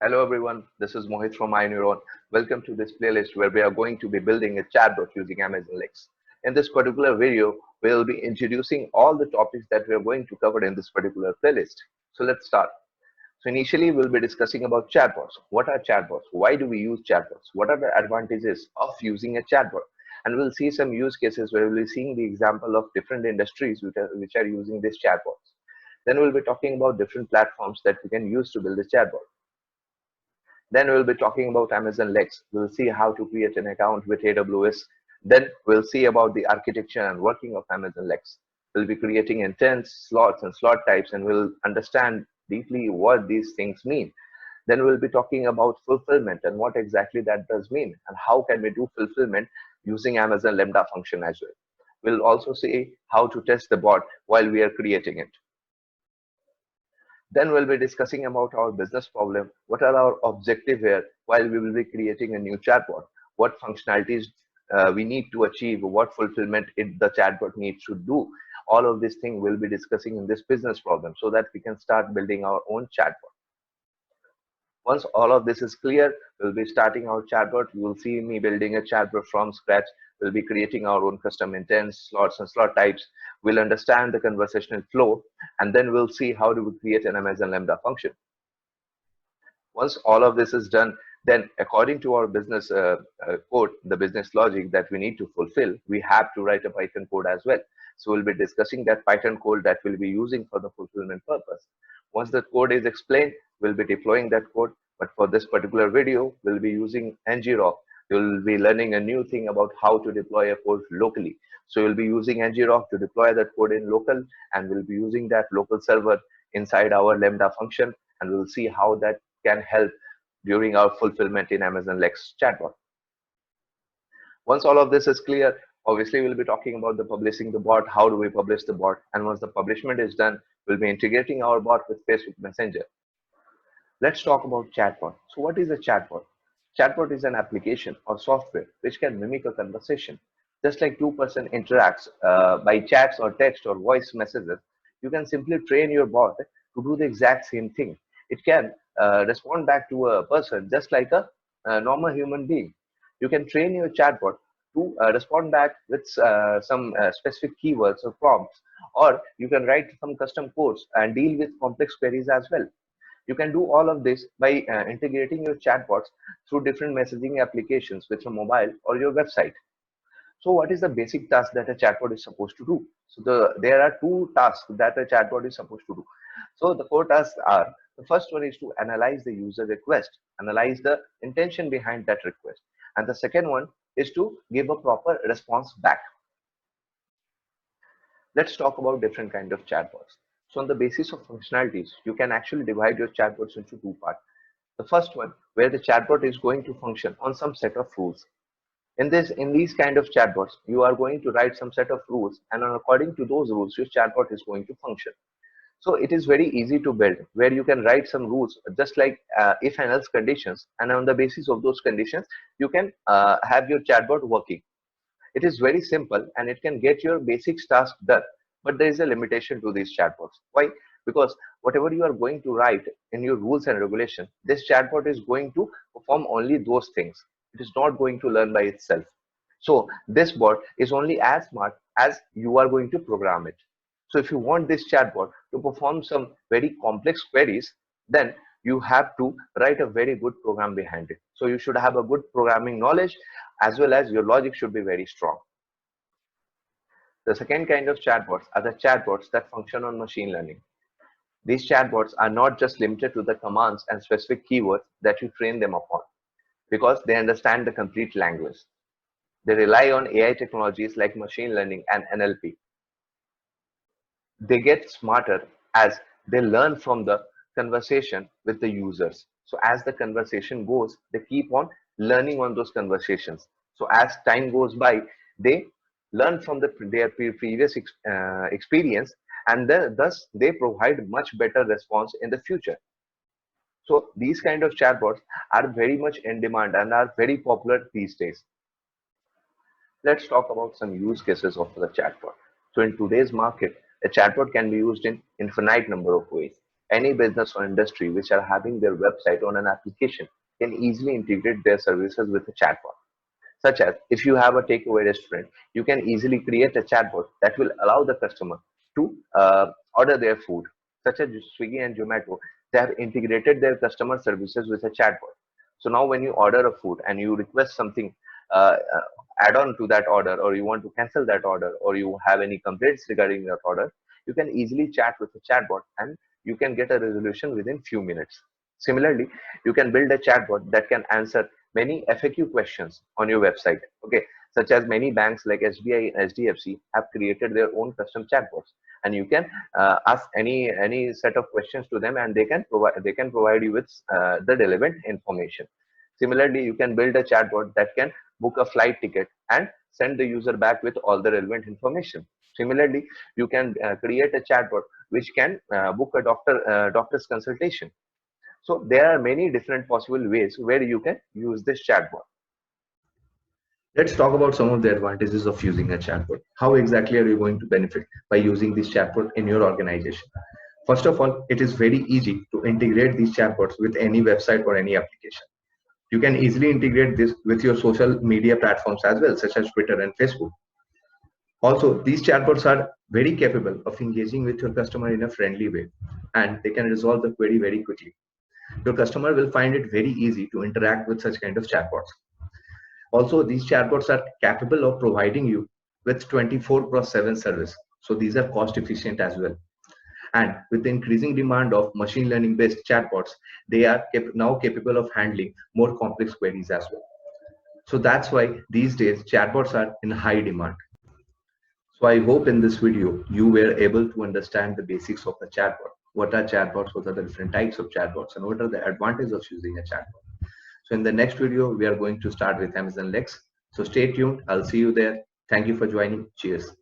Hello everyone, this is Mohit from iNeuron. Welcome to this playlist where we are going to be building a chatbot using Amazon Lex. In this particular video, we will be introducing all the topics that we are going to cover in this particular playlist. So let's start. So initially, we'll be discussing about chatbots. What are chatbots? Why do we use chatbots? What are the advantages of using a chatbot? And we'll see some use cases where we'll be seeing the example of different industries which are using these chatbots. Then we'll be talking about different platforms that we can use to build a chatbot. Then we'll be talking about Amazon Lex. We'll see how to create an account with AWS. Then we'll see about the architecture and working of Amazon Lex. We'll be creating intents, slots, and slot types, and we'll understand deeply what these things mean. Then we'll be talking about fulfillment and what exactly that does mean, and how can we do fulfillment using Amazon Lambda function as well. We'll also see how to test the bot while we are creating it. Then we'll be discussing about our business problem. What are our objectives here while we will be creating a new chatbot? What functionalities we need to achieve? What fulfillment the chatbot needs to do? All of these things we'll be discussing in this business problem so that we can start building our own chatbot. Once all of this is clear, we'll be starting our chatbot. You will see me building a chatbot from scratch. We'll be creating our own custom intents, slots, and slot types. We'll understand the conversational flow, and then we'll see how do we create an Amazon Lambda function. Once all of this is done, then according to our business code, the business logic that we need to fulfill, we have to write a Python code as well. So we'll be discussing that Python code that we'll be using for the fulfillment purpose. Once the code is explained, we'll be deploying that code. But for this particular video, we'll be using ng-rock. You'll be learning a new thing about how to deploy a code locally. So you'll be using ng-rock to deploy that code in local, and we'll be using that local server inside our Lambda function, and we'll see how that can help during our fulfillment in Amazon Lex chatbot. Once all of this is clear, obviously we'll be talking about the publishing the bot. How do we publish the bot? And once the publishment is done, we'll be integrating our bot with Facebook Messenger. Let's talk about chatbot. So what is a chatbot? Chatbot is an application or software which can mimic a conversation. Just like two-person interacts by chats or text or voice messages, you can simply train your bot to do the exact same thing. It can respond back to a person just like a normal human being. You can train your chatbot to respond back with some specific keywords or prompts, or you can write some custom codes and deal with complex queries as well. You can do all of this by integrating your chatbots through different messaging applications with your mobile or your website. So what is the basic task that a chatbot is supposed to do? So there are two tasks that a chatbot is supposed to do. So the core tasks are, the first one is to analyze the user request, analyze the intention behind that request. And the second one is to give a proper response back. Let's talk about different kind of chatbots. So on the basis of functionalities, you can actually divide your chatbots into two parts. The first one, where the chatbot is going to function on some set of rules. In these kind of chatbots, you are going to write some set of rules, and according to those rules, your chatbot is going to function. So it is very easy to build, where you can write some rules just like if and else conditions, and on the basis of those conditions, you can have your chatbot working. It is very simple and it can get your basic task done. But there is a limitation to these chatbots. Why? Because whatever you are going to write in your rules and regulations, this chatbot is going to perform only those things. It is not going to learn by itself. So this bot is only as smart as you are going to program it. So if you want this chatbot to perform some very complex queries, then you have to write a very good program behind it. So you should have a good programming knowledge, as well as your logic should be very strong. The second kind of chatbots are the chatbots that function on machine learning. These chatbots are not just limited to the commands and specific keywords that you train them upon, because they understand the complete language. They rely on AI technologies like machine learning and NLP. They get smarter as they learn from the conversation with the users. So as the conversation goes, they keep on learning on those conversations. So as time goes by, they learn from their previous experience, and thus they provide much better response in the future. So these kind of chatbots are very much in demand and are very popular these days. Let's talk about some use cases of the chatbot. So in today's market, a chatbot can be used in infinite number of ways. Any business or industry which are having their website on an application can easily integrate their services with a chatbot. Such as, if you have a takeaway restaurant, you can easily create a chatbot that will allow the customer to order their food. Such as Swiggy and Zomato, they have integrated their customer services with a chatbot. So now when you order a food and you request something add on to that order, or you want to cancel that order, or you have any complaints regarding that order, you can easily chat with a chatbot and you can get a resolution within few minutes. Similarly, you can build a chatbot that can answer many FAQ questions on your website. Okay, such as many banks like SBI and HDFC have created their own custom chatbots, and you can ask any set of questions to them, and they can provide you with the relevant information. Similarly, you can build a chatbot that can book a flight ticket and send the user back with all the relevant information. Similarly, you can create a chatbot which can book a doctor's consultation. So there are many different possible ways where you can use this chatbot. Let's talk about some of the advantages of using a chatbot. How exactly are you going to benefit by using this chatbot in your organization? First of all, it is very easy to integrate these chatbots with any website or any application. You can easily integrate this with your social media platforms as well, such as Twitter and Facebook. Also, these chatbots are very capable of engaging with your customer in a friendly way, and they can resolve the query very quickly. Your customer will find it very easy to interact with such kind of chatbots. Also, these chatbots are capable of providing you with 24/7 service. So these are cost efficient as well. And with the increasing demand of machine learning based chatbots, they are now capable of handling more complex queries as well. So that's why these days chatbots are in high demand. So I hope in this video you were able to understand the basics of the chatbot. What are chatbots? What are the different types of chatbots? And what are the advantages of using a chatbot? So in the next video, we are going to start with Amazon Lex. So stay tuned. I'll see you there. Thank you for joining. Cheers.